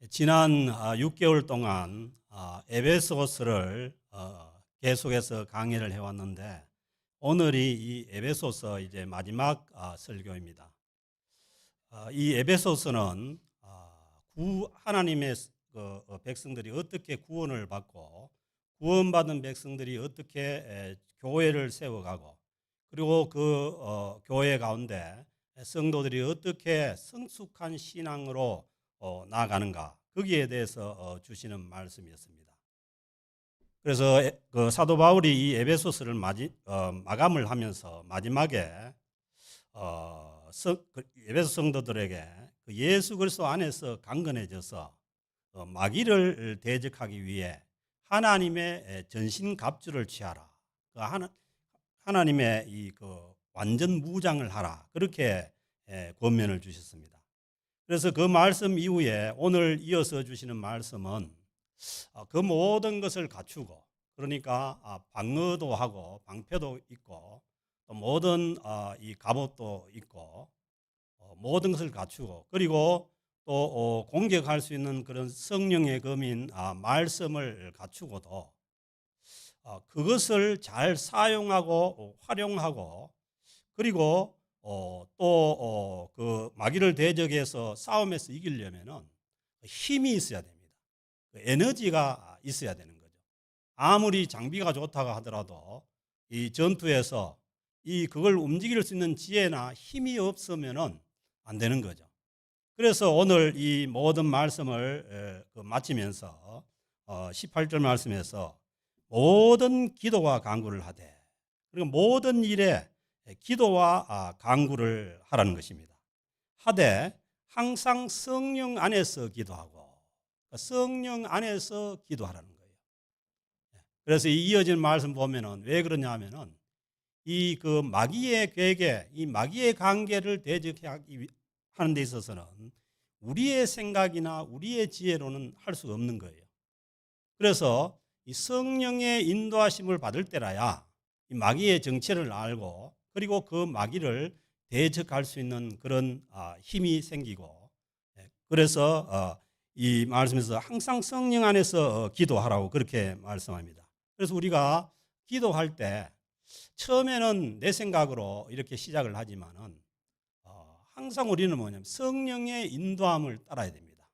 지난 6개월 동안 에베소서를 계속해서 강의를 해왔는데 오늘이 이 에베소서 이제 마지막 설교입니다. 이 에베소서는 하나님의 백성들이 어떻게 구원을 받고 구원받은 백성들이 어떻게 교회를 세워가고 그리고 그 교회 가운데 성도들이 어떻게 성숙한 신앙으로 나아가는가 거기에 대해서 주시는 말씀이었습니다. 그래서 그 사도 바울이 이 에베소서를 마감을 하면서 마지막에 에베소 성도들에게 그 예수 그리스도 안에서 강건해져서 마귀를 대적하기 위해 하나님의 전신갑주를 취하라. 하나님의 이 완전 무장을 하라. 그렇게 권면을 주셨습니다. 그래서 그 말씀 이후에 오늘 이어서 주시는 말씀은 그 모든 것을 갖추고, 그러니까 방어도 하고 방패도 있고 또 모든 이 갑옷도 있고 모든 것을 갖추고, 그리고 또 공격할 수 있는 그런 성령의 검인 말씀을 갖추고도 그것을 잘 사용하고 활용하고, 그리고 또 그 마귀를 대적해서 싸움에서 이기려면은 힘이 있어야 됩니다. 에너지가 있어야 되는 거죠. 아무리 장비가 좋다고 하더라도 이 전투에서 그걸 움직일 수 있는 지혜나 힘이 없으면은 안 되는 거죠. 그래서 오늘 이 모든 말씀을 마치면서 18절 말씀에서 모든 기도와 간구를 하되, 그리고 모든 일에 기도와 간구를 하라는 것입니다. 하되 항상 성령 안에서 기도하고, 성령 안에서 기도하라는 거예요. 그래서 이 이어진 말씀 보면은 왜 그러냐 하면은 이 마귀의 계획에, 이 마귀의 관계를 대적하기 하는 데 있어서는 우리의 생각이나 우리의 지혜로는 할 수 없는 거예요. 그래서 이 성령의 인도하심을 받을 때라야 이 마귀의 정체를 알고, 그리고 그 마귀를 대적할 수 있는 그런 힘이 생기고, 그래서 이 말씀에서 항상 성령 안에서 기도하라고 그렇게 말씀합니다. 그래서 우리가 기도할 때 처음에는 내 생각으로 이렇게 시작을 하지만은 항상 우리는 뭐냐면 성령의 인도함을 따라야 됩니다.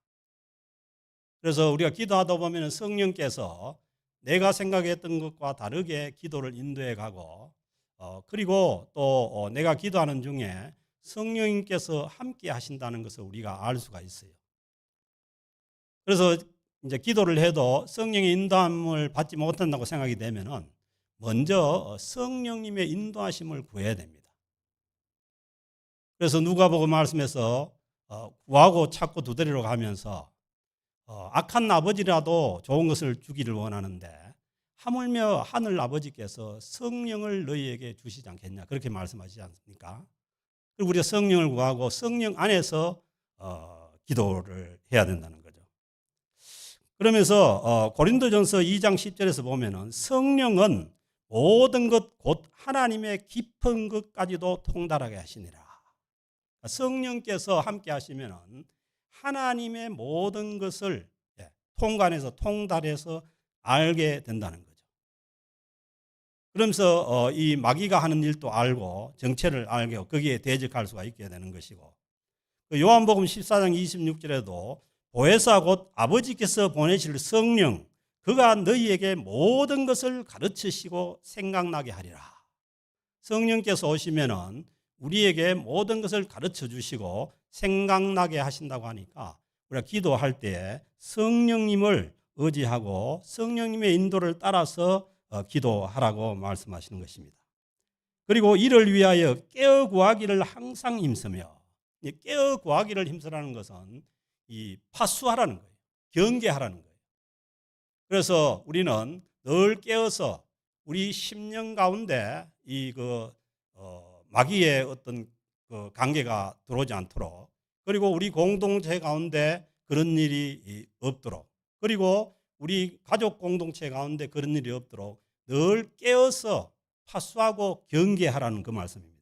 그래서 우리가 기도하다 보면 성령께서 내가 생각했던 것과 다르게 기도를 인도해 가고, 그리고 또 내가 기도하는 중에 성령님께서 함께 하신다는 것을 우리가 알 수가 있어요. 그래서 이제 기도를 해도 성령의 인도함을 받지 못한다고 생각이 되면은 먼저 성령님의 인도하심을 구해야 됩니다. 그래서 누가복음 말씀에서 구하고 찾고 두드리러 가면서 악한 아버지라도 좋은 것을 주기를 원하는데 하물며 하늘 아버지께서 성령을 너희에게 주시지 않겠냐, 그렇게 말씀하시지 않습니까? 그리고 우리가 성령을 구하고 성령 안에서 기도를 해야 된다는 거죠. 그러면서 고린도전서 2장 10절에서 보면은 성령은 모든 것 곧 하나님의 깊은 것까지도 통달하게 하시니라. 성령께서 함께 하시면은 하나님의 모든 것을 통관해서 통달해서 알게 된다는 거죠. 그러면서 이 마귀가 하는 일도 알고 정체를 알게 하고 거기에 대적할 수가 있게 되는 것이고, 요한복음 14장 26절에도 보혜사 곧 아버지께서 보내실 성령 그가 너희에게 모든 것을 가르치시고 생각나게 하리라. 성령께서 오시면은 우리에게 모든 것을 가르쳐 주시고 생각나게 하신다고 하니까 우리가 기도할 때 성령님을 의지하고 성령님의 인도를 따라서 기도하라고 말씀하시는 것입니다. 그리고 이를 위하여 깨어 구하기를 항상 힘쓰며, 깨어 구하기를 힘쓰라는 것은 이 파수하라는 거예요. 경계하라는 거예요. 그래서 우리는 늘 깨어서 우리 심령 가운데 마귀의 어떤 관계가 들어오지 않도록, 그리고 우리 공동체 가운데 그런 일이 없도록, 그리고 우리 가족 공동체 가운데 그런 일이 없도록 늘 깨어서 파수하고 경계하라는 그 말씀입니다.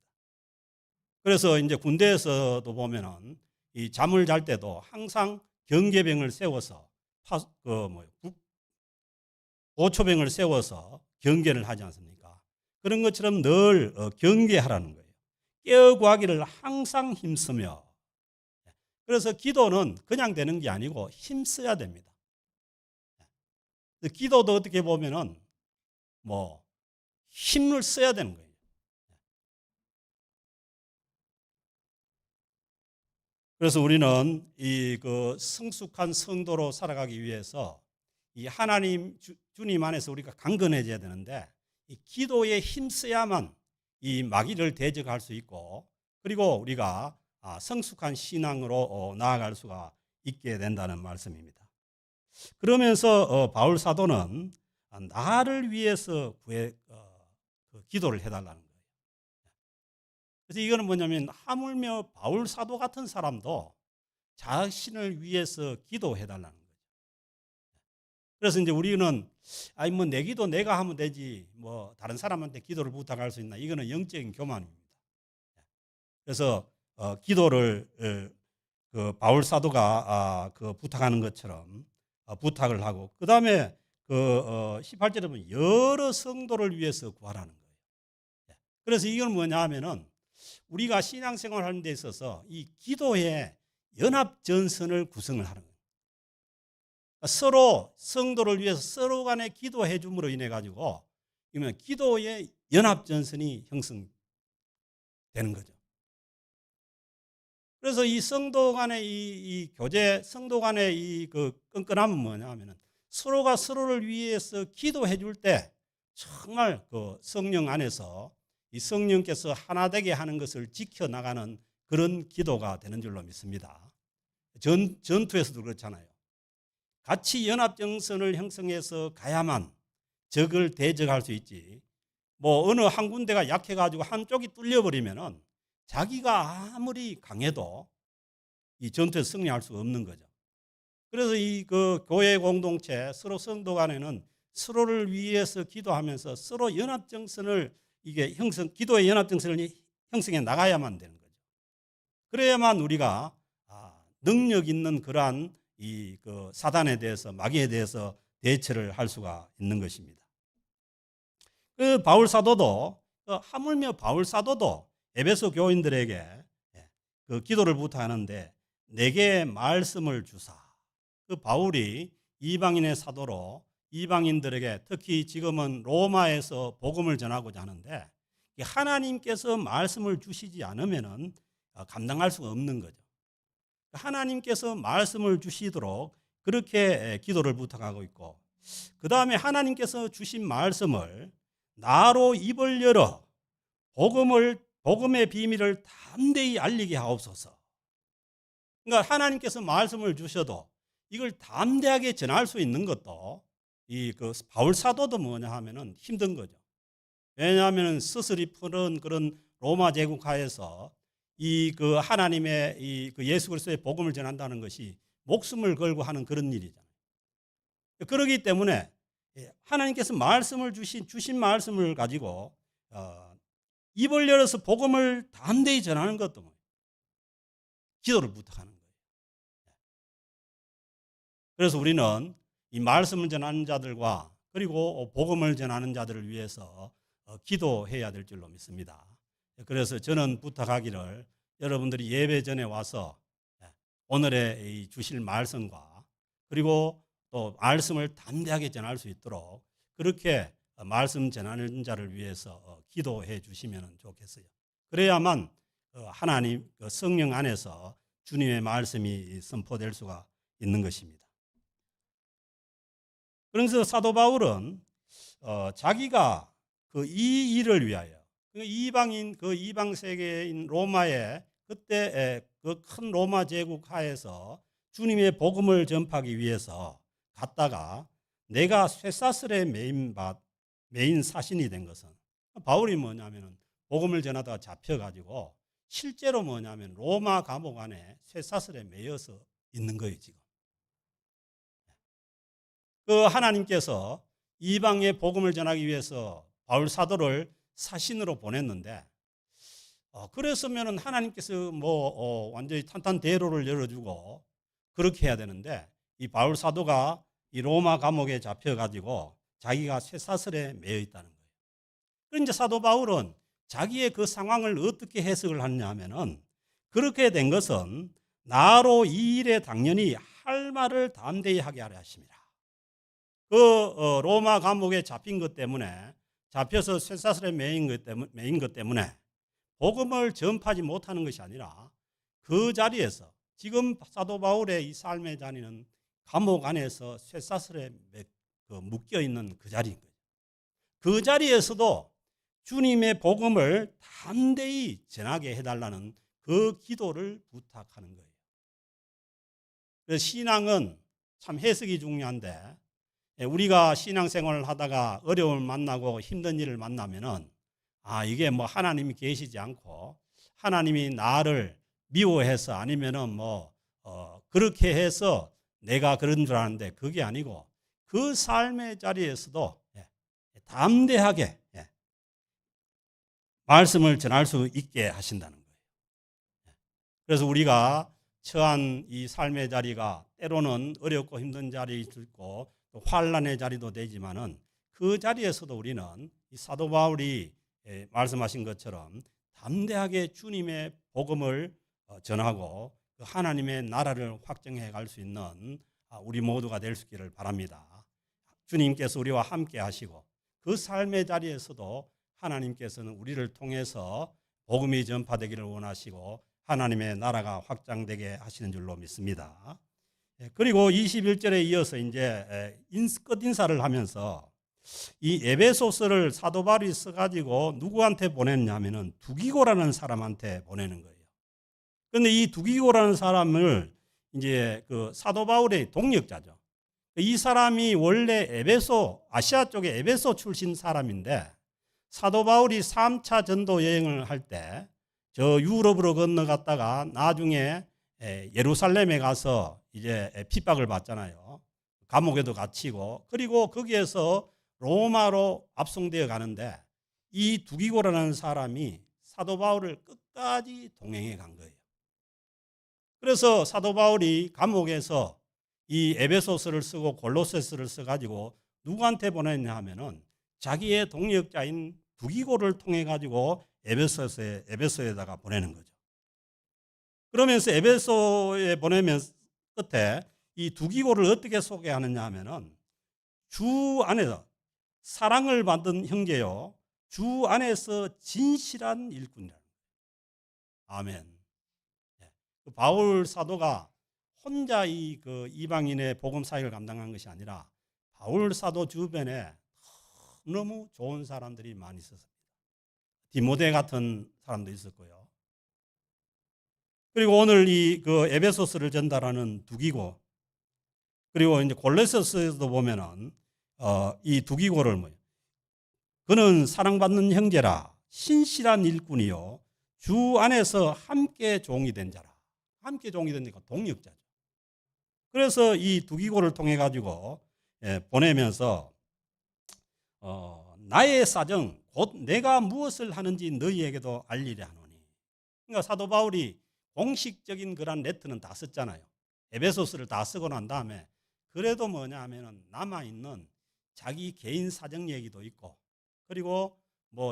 그래서 이제 군대에서도 보면은 이 잠을 잘 때도 항상 경계병을 세워서 보초병을 세워서 경계를 하지 않습니까? 그런 것처럼 늘 경계하라는 거예요. 깨어 구하기를 항상 힘쓰며. 그래서 기도는 그냥 되는 게 아니고 힘써야 됩니다. 기도도 어떻게 보면은 힘을 써야 되는 거예요. 그래서 우리는 이 성숙한 성도로 살아가기 위해서 이 하나님 주님 안에서 우리가 강건해져야 되는데, 이 기도에 힘써야만 이 마귀를 대적할 수 있고, 그리고 우리가 성숙한 신앙으로 나아갈 수가 있게 된다는 말씀입니다. 그러면서 바울 사도는 나를 위해서 기도를 해달라는 거예요. 그래서 이거는 뭐냐면, 하물며 바울 사도 같은 사람도 자신을 위해서 기도해달라는 거예요. 그래서 이제 우리는 내 기도 내가 하면 되지 다른 사람한테 기도를 부탁할 수 있나, 이거는 영적인 교만입니다. 그래서 기도를 바울 사도가 부탁하는 것처럼 부탁을 하고, 그 다음에 18절에 보면 여러 성도를 위해서 구하라는 거예요. 그래서 이건 뭐냐 하면은, 우리가 신앙생활 하는 데 있어서 이 기도의 연합전선을 구성을 하는 거예요. 서로 성도를 위해서 서로 간에 기도해 줌으로 인해 가지고 기도의 연합전선이 형성되는 거죠. 그래서 이 성도 간의 이 교제, 성도 간의 이 끈끈함은 뭐냐 하면은, 서로가 서로를 위해서 기도해 줄 때 정말 성령 안에서 이 성령께서 하나 되게 하는 것을 지켜나가는 그런 기도가 되는 줄로 믿습니다. 전투에서도 그렇잖아요. 같이 연합정선을 형성해서 가야만 적을 대적할 수 있지, 어느 한 군데가 약해가지고 한쪽이 뚫려버리면은 자기가 아무리 강해도 이 전투에서 승리할 수가 없는 거죠. 그래서 이 교회 공동체, 서로 성도 간에는 서로를 위해서 기도하면서 서로 연합정선을 기도의 연합정선을 형성해 나가야만 되는 거죠. 그래야만 우리가 능력 있는 그러한 사단에 대해서, 마귀에 대해서 대처를 할 수가 있는 것입니다. 바울 사도도, 하물며 바울 사도도 에베소 교인들에게 기도를 부탁하는데, 내게 말씀을 주사. 바울이 이방인의 사도로 이방인들에게, 특히 지금은 로마에서 복음을 전하고자 하는데, 하나님께서 말씀을 주시지 않으면은 감당할 수가 없는 거죠. 하나님께서 말씀을 주시도록 그렇게 기도를 부탁하고 있고, 그 다음에 하나님께서 주신 말씀을 나로 입을 열어 복음의 비밀을 담대히 알리게 하옵소서. 그러니까 하나님께서 말씀을 주셔도 이걸 담대하게 전할 수 있는 것도 바울 사도도 뭐냐 하면은 힘든 거죠. 왜냐하면 스스리 푸른 그런 로마 제국 하에서 하나님의 예수 그리스도의 복음을 전한다는 것이 목숨을 걸고 하는 그런 일이잖아요. 그렇기 때문에 하나님께서 말씀을 주신 말씀을 가지고 입을 열어서 복음을 담대히 전하는 것도 기도를 부탁하는 거예요. 그래서 우리는 이 말씀을 전하는 자들과 그리고 복음을 전하는 자들을 위해서 기도해야 될 줄로 믿습니다. 그래서 저는 부탁하기를, 여러분들이 예배 전에 와서 오늘의 주실 말씀과 그리고 또 말씀을 담대하게 전할 수 있도록 그렇게 말씀 전하는 자를 위해서 기도해 주시면 좋겠어요. 그래야만 하나님 성령 안에서 주님의 말씀이 선포될 수가 있는 것입니다. 그래서 사도 바울은 자기가 이 일을 위하여, 이방 세계인 로마에, 그때 큰 로마 제국 하에서 주님의 복음을 전파하기 위해서 갔다가 내가 쇠사슬에 매인 사신이 된 것은, 바울이 뭐냐면 복음을 전하다가 잡혀가지고 실제로 뭐냐면 로마 감옥 안에 쇠사슬에 매여서 있는 거예요, 지금. 하나님께서 이방에 복음을 전하기 위해서 바울 사도를 사신으로 보냈는데, 그랬으면 하나님께서 완전히 탄탄대로를 열어주고 그렇게 해야 되는데 이 바울 사도가 이 로마 감옥에 잡혀가지고 자기가 쇠사슬에 매여 있다는 거예요. 그런데 사도 바울은 자기의 그 상황을 어떻게 해석을 하느냐 하면은 그렇게 된 것은 나로 이 일에 당연히 할 말을 담대히 하게 하려 하십니다. 로마 감옥에 잡힌 것 때문에 잡혀서 쇠사슬에 매인 것 때문에 복음을 전파하지 못하는 것이 아니라 그 자리에서 지금 사도 바울의 이 삶의 자리는 감옥 안에서 쇠사슬에 묶여 있는 그 자리인 거예요. 그 자리에서도 주님의 복음을 담대히 전하게 해달라는 그 기도를 부탁하는 거예요. 그래서 신앙은 참 해석이 중요한데 우리가 신앙생활을 하다가 어려움을 만나고 힘든 일을 만나면은 이게 뭐 하나님이 계시지 않고 하나님이 나를 미워해서 아니면은 그렇게 해서 내가 그런 줄 아는데 그게 아니고 그 삶의 자리에서도 담대하게 말씀을 전할 수 있게 하신다는 거예요. 그래서 우리가 처한 이 삶의 자리가 때로는 어렵고 힘든 자리도 있고 또 환난의 자리도 되지만은 그 자리에서도 우리는 이 사도 바울이 말씀하신 것처럼 담대하게 주님의 복음을 전하고 하나님의 나라를 확정해 갈 수 있는 우리 모두가 될 수 있기를 바랍니다. 주님께서 우리와 함께 하시고 그 삶의 자리에서도 하나님께서는 우리를 통해서 복음이 전파되기를 원하시고 하나님의 나라가 확장되게 하시는 줄로 믿습니다. 그리고 21절에 이어서 이제 끝 인사를 하면서 이 에베소서를 사도 바울이 써가지고 누구한테 보냈냐면은 두기고라는 사람한테 보내는 거예요. 그런데 이 두기고라는 사람을 이제 그 사도 바울의 동역자죠. 이 사람이 원래 아시아 쪽의 에베소 출신 사람인데 사도 바울이 3차 전도 여행을 할 때 저 유럽으로 건너갔다가 나중에 예루살렘에 가서 이제 핍박을 받잖아요. 감옥에도 갇히고 그리고 거기에서 로마로 압송되어 가는데 이 두기고라는 사람이 사도 바울을 끝까지 동행해 간 거예요. 그래서 사도 바울이 감옥에서 이 에베소서를 쓰고 골로새서를 써가지고 누구한테 보냈냐 하면은 자기의 동역자인 두기고를 통해 가지고 에베소에다가 보내는 거죠. 그러면서 에베소에 보내면서 끝에 이 두기고를 어떻게 소개하느냐 하면은 주 안에서 사랑을 받은 형제요, 주 안에서 진실한 일꾼이라. 아멘. 바울 사도가 혼자 그 이방인의 복음 사역을 감당한 것이 아니라 바울 사도 주변에 너무 좋은 사람들이 많이 있었습니다. 디모데 같은 사람도 있었고요. 그리고 오늘 그 에베소서를 전달하는 두기고, 그리고 이제 골로새서에도 보면은 이 두기고를 그는 사랑받는 형제라 신실한 일꾼이요 주 안에서 함께 종이 된 자라. 함께 종이 되니까 동역자죠. 그래서 이 두기고를 통해 가지고 보내면서 나의 사정 곧 내가 무엇을 하는지 너희에게도 알리려 하노니. 그러니까 사도 바울이 공식적인 그런 레터는 다 썼잖아요. 에베소서를 다 쓰고 난 다음에 그래도 뭐냐 하면은 남아있는 자기 개인 사정 얘기도 있고 그리고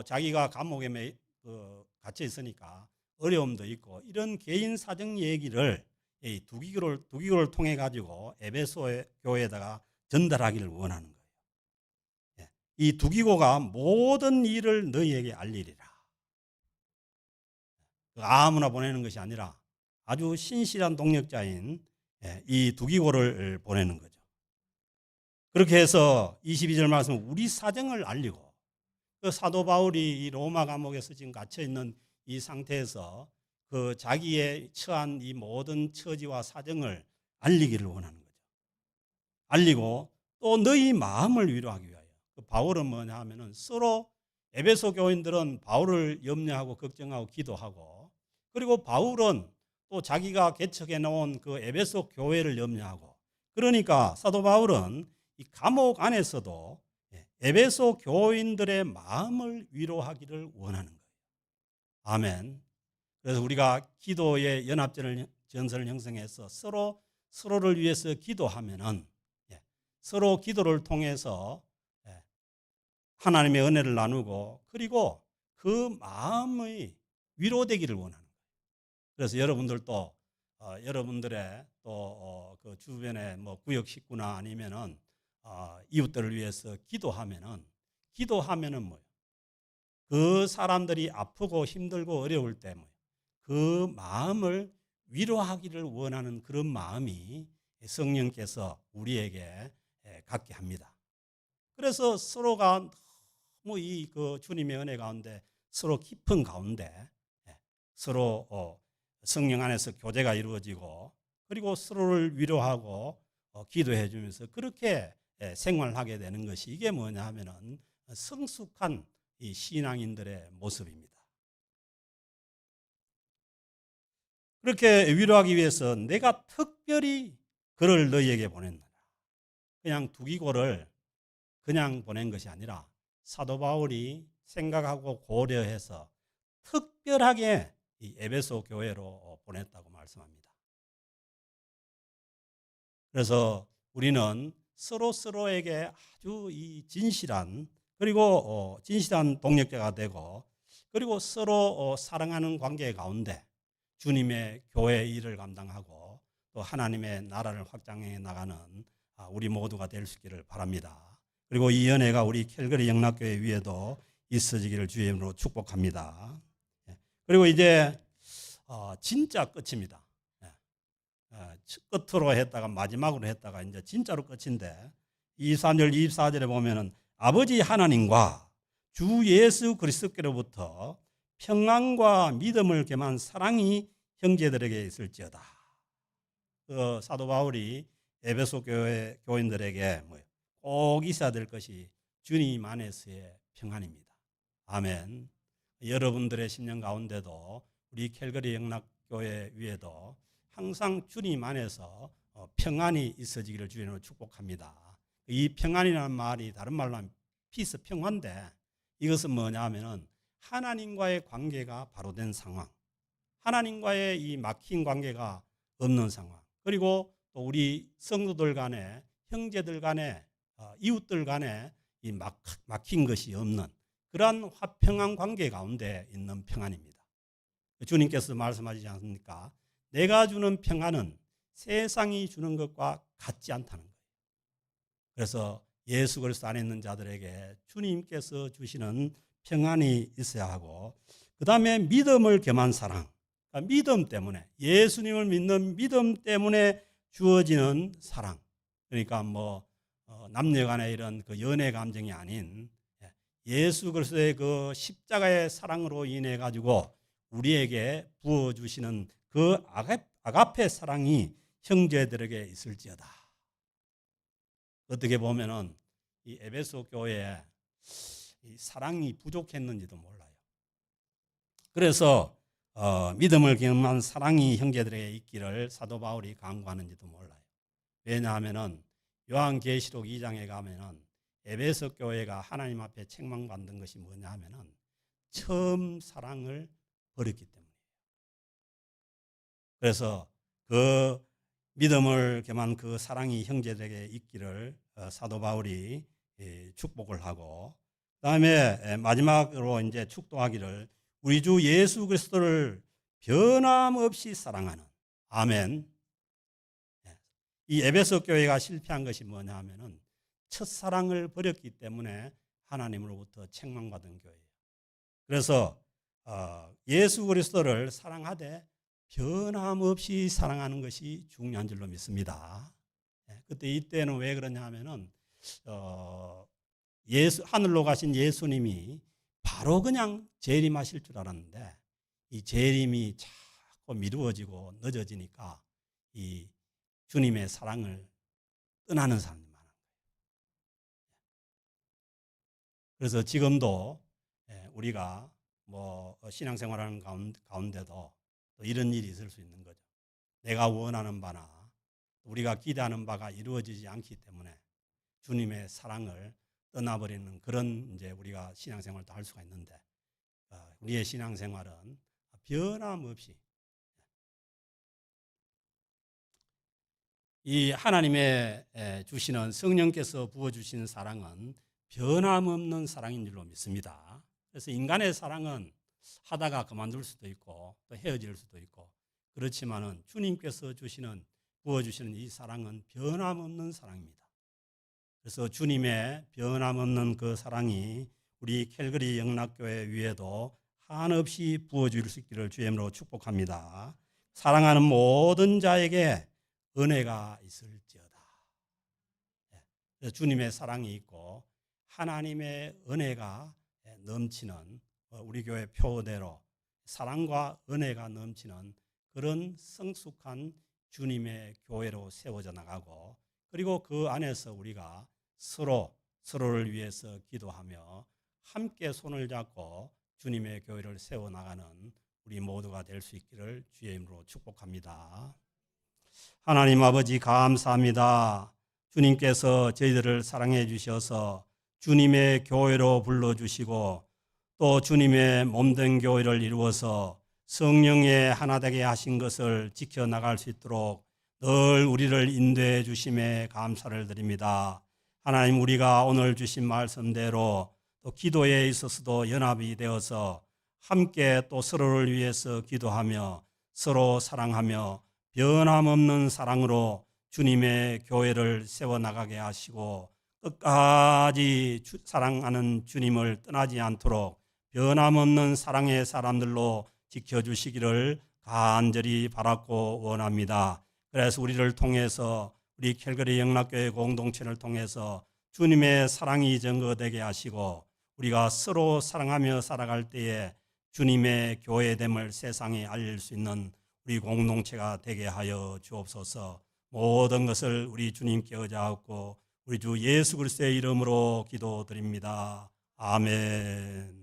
자기가 감옥에 갇혀 있으니까 어려움도 있고 이런 개인 사정 얘기를 이 두기고를 통해 가지고 에베소 교회에다가 전달하기를 원하는 거예요. 이 두기고가 모든 일을 너희에게 알리리라. 아무나 보내는 것이 아니라 아주 신실한 동역자인 이 두기고를 보내는 거죠. 그렇게 해서 22절 말씀 우리 사정을 알리고 그 사도 바울이 이 로마 감옥에서 지금 갇혀 있는 이 상태에서 그 자기의 처한 이 모든 처지와 사정을 알리기를 원하는 거죠. 알리고 또 너희 마음을 위로하기 위하여. 그 바울은 뭐냐 하면은 서로 에베소 교인들은 바울을 염려하고 걱정하고 기도하고 그리고 바울은 또 자기가 개척해 놓은 그 에베소 교회를 염려하고 그러니까 사도 바울은 이 감옥 안에서도 에베소 교인들의 마음을 위로하기를 원하는 거예요. 아멘. 그래서 우리가 기도의 연합전선을 형성해서 서로 서로를 위해서 기도하면은 서로 기도를 통해서 하나님의 은혜를 나누고 그리고 그 마음의 위로되기를 원하는 거예요. 그래서 여러분들도 여러분들의 또 그 주변에 뭐 구역 식구나 아니면은 이웃들을 위해서 기도하면은 뭐예요? 그 사람들이 아프고 힘들고 어려울 때 뭐예요? 그 마음을 위로하기를 원하는 그런 마음이 성령께서 우리에게 갖게 합니다. 그래서 서로가 너무 이 그 주님의 은혜 가운데 서로 깊은 가운데 서로 성령 안에서 교제가 이루어지고 그리고 서로를 위로하고 기도해 주면서 그렇게 생활하게 되는 것이 이게 뭐냐 하면은 성숙한 이 신앙인들의 모습입니다. 그렇게 위로하기 위해서 내가 특별히 그를 너희에게 보냈노라. 그냥 두기고를 그냥 보낸 것이 아니라 사도 바울이 생각하고 고려해서 특별하게 이 에베소 교회로 보냈다고 말씀합니다. 그래서 우리는 서로에게 아주 이 진실한 그리고 진실한 동역자가 되고 그리고 서로 사랑하는 관계 가운데 주님의 교회 일을 감당하고 또 하나님의 나라를 확장해 나가는 우리 모두가 될 수 있기를 바랍니다. 그리고 이 연회가 우리 캘거리 영락교회 위에도 있어지기를 주의 이름으로 축복합니다. 그리고 이제 진짜 끝입니다. 끝으로 했다가 마지막으로 했다가 이제 진짜로 끝인데 23절 24절에 보면은 아버지 하나님과 주 예수 그리스도께로부터 평안과 믿음을 겸한 사랑이 형제들에게 있을지어다. 그 사도 바울이 에베소 교회 교인들에게 꼭 있어야 될 것이 주님 안에서의 평안입니다. 아멘. 여러분들의 심령 가운데도 우리 캘거리 영락교회 위에도 항상 주님 안에서 평안이 있어지기를 주님으로 축복합니다. 이 평안이라는 말이 다른 말로 하면 피스 평화인데 이것은 뭐냐 하면은 하나님과의 관계가 바로 된 상황, 하나님과의 이 막힌 관계가 없는 상황, 그리고 또 우리 성도들 간에 형제들 간에 이웃들 간에 이 막힌 것이 없는 그러한 화평한 관계 가운데 있는 평안입니다. 주님께서 말씀하시지 않습니까? 내가 주는 평안은 세상이 주는 것과 같지 않다는 거예요. 그래서 예수 그리스도 안에 있는 자들에게 주님께서 주시는 평안이 있어야 하고 그 다음에 믿음을 겸한 사랑, 그러니까 믿음 때문에 예수님을 믿는 믿음 때문에 주어지는 사랑, 그러니까 뭐 남녀간의 이런 그 연애 감정이 아닌 예수 그리스도의 그 십자가의 사랑으로 인해 가지고 우리에게 부어주시는 그 아가페 사랑이 형제들에게 있을지어다. 어떻게 보면은 이 에베소 교회에 이 사랑이 부족했는지도 몰라요. 그래서 믿음을 겸한 사랑이 형제들에게 있기를 사도 바울이 강구하는지도 몰라요. 왜냐하면은 요한계시록 2장에 가면은 에베소 교회가 하나님 앞에 책망받는 것이 뭐냐 하면은 처음 사랑을 버렸기 때문이에요. 그래서 그 믿음을 겸한 그 사랑이 형제들에게 있기를 사도 바울이 축복을 하고 그다음에 마지막으로 이제 축도하기를 우리 주 예수 그리스도를 변함없이 사랑하는 아멘. 이 에베소 교회가 실패한 것이 뭐냐 하면은 첫사랑을 버렸기 때문에 하나님으로부터 책망받은 교회예요. 그래서 예수 그리스도를 사랑하되 변함없이 사랑하는 것이 중요한 줄로 믿습니다. 그때 이때는 왜 그러냐 하면은 하늘로 가신 예수님이 바로 그냥 재림하실 줄 알았는데 이 재림이 자꾸 미루어지고 늦어지니까 이 주님의 사랑을 떠나는 사람들이 많아요. 그래서 지금도 우리가 뭐 신앙생활하는 가운데도 또 이런 일이 있을 수 있는 거죠. 내가 원하는 바나 우리가 기대하는 바가 이루어지지 않기 때문에 주님의 사랑을 떠나버리는 그런 이제 우리가 신앙생활도 할 수가 있는데 우리의 신앙생활은 변함없이 이 하나님의 주시는 성령께서 부어주신 사랑은 변함없는 사랑인 줄로 믿습니다. 그래서 인간의 사랑은 하다가 그만둘 수도 있고 또 헤어질 수도 있고, 그렇지만은 주님께서 부어주시는 이 사랑은 변함없는 사랑입니다. 그래서 주님의 변함없는 그 사랑이 우리 캘거리 영락교회 위에도 한없이 부어줄 수 있기를 주의 이름으로 축복합니다. 사랑하는 모든 자에게 은혜가 있을지어다. 주님의 사랑이 있고 하나님의 은혜가 넘치는, 우리 교회 표대로 사랑과 은혜가 넘치는 그런 성숙한 주님의 교회로 세워져 나가고, 그리고 그 안에서 우리가 서로를 위해서 기도하며 함께 손을 잡고 주님의 교회를 세워나가는 우리 모두가 될 수 있기를 주의 이름으로 축복합니다. 하나님 아버지 감사합니다. 주님께서 저희들을 사랑해 주셔서 주님의 교회로 불러주시고 또 주님의 몸된 교회를 이루어서 성령의 하나 되게 하신 것을 지켜나갈 수 있도록 늘 우리를 인도해 주심에 감사를 드립니다. 하나님, 우리가 오늘 주신 말씀대로 또 기도에 있어서도 연합이 되어서 함께 또 서로를 위해서 기도하며 서로 사랑하며 변함없는 사랑으로 주님의 교회를 세워나가게 하시고 끝까지 사랑하는 주님을 떠나지 않도록 변함없는 사랑의 사람들로 지켜주시기를 간절히 바랐고 원합니다. 그래서 우리를 통해서 우리 캘거리 영락교회 공동체를 통해서 주님의 사랑이 증거되게 하시고 우리가 서로 사랑하며 살아갈 때에 주님의 교회됨을 세상에 알릴 수 있는 우리 공동체가 되게 하여 주옵소서. 모든 것을 우리 주님께 의지하고 우리 주 예수 그리스도의 이름으로 기도드립니다. 아멘.